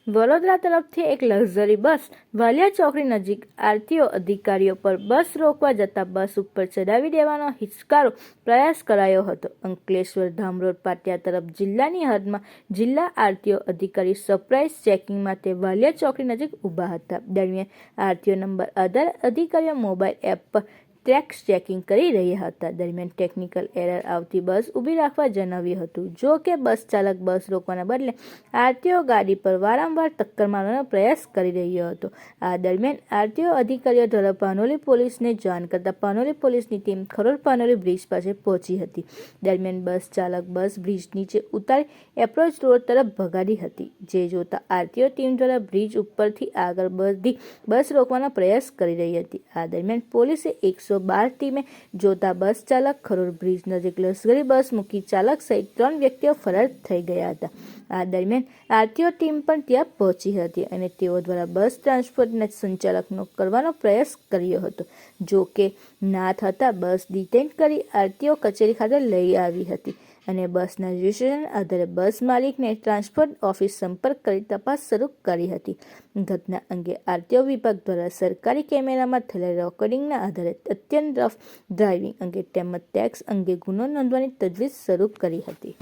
વડોદરા તરફથી એક luxury bus Valia ચોકડી નજીક આરટીઓ અધિકારીઓ પર બસ રોકવા જતા બસ ઉપર ચડાવી દેવાનો હિચકારો પ્રયાસ કરાયો હતો. અંકલેશ્વર ધામરોડ પાટિયા તરફ જિલ્લાની હદમાં જિલ્લા આરટીઓ અધિકારી સરપ્રાઇઝ ચેકિંગ માટે વાલિયા ચોકડી નજીક ઊભા હતા. દરમિયાન આરટીઓ નંબર આધાર અધિકારીઓ મોબાઈલ એપ પર ટ્રેક્સ ચેકિંગ કરી રહ્યા હતા. દરમિયાન ટેકનિકલ એરર આવતી બસ ઊભી રાખવા જણાવ્યું હતું. જો કે બસ ચાલક બસ રોકવાના બદલે આરટીઓ ગાડી પર વારંવાર ટક્કર મારવાનો પ્રયાસ કરી રહ્યો હતો. આ દરમિયાન આરટીઓ અધિકારીઓ દ્વારા પાનોલી પોલીસને જાણ કરતા પાનોલી પોલીસની ટીમ ખરોડ પાનોલી બ્રિજ પાસે પહોંચી હતી. દરમિયાન બસ ચાલક બસ બ્રિજ નીચે ઉતારી એપ્રોચ રોડ તરફ ભગાડી હતી, જે જોતા આરટીઓ ટીમ દ્વારા બ્રિજ ઉપરથી આગળ વધી બસ રોકવાનો પ્રયાસ કરી રહી હતી. આ દરમિયાન પોલીસે 112 ટીમે જોતા બસ ચાલક ખરોડ બ્રિજ નજીક લશ્કરી બસ મૂકી ચાલક સહિત 3 વ્યક્તિઓ ફરાર થઈ ગયા હતા. આ દરમિયાન આરટીઓ ટીમ પણ ત્યાં પહોંચી હતી અને તેઓ દ્વારા બસ ટ્રાન્સપોર્ટના સંચાલકનો કરવાનો પ્રયાસ કર્યો હતો. જો કે ના થતાં બસ ડિટેઇન કરી આરટીઓ કચેરી ખાતે લઈ આવી હતી અને બસના રજિસ્ટ્રેશન આધારે બસ માલિકને ટ્રાન્સપોર્ટ ઓફિસ સંપર્ક કરી તપાસ શરૂ કરી હતી. ઘટના અંગે આરટીઓ વિભાગ દ્વારા સરકારી કેમેરામાં થયેલા રેકોર્ડિંગના આધારે અત્યંત રફ ડ્રાઇવિંગ અંગે તેમજ ટેક્સ અંગે ગુનો નોંધવાની તજવીજ શરૂ કરી હતી.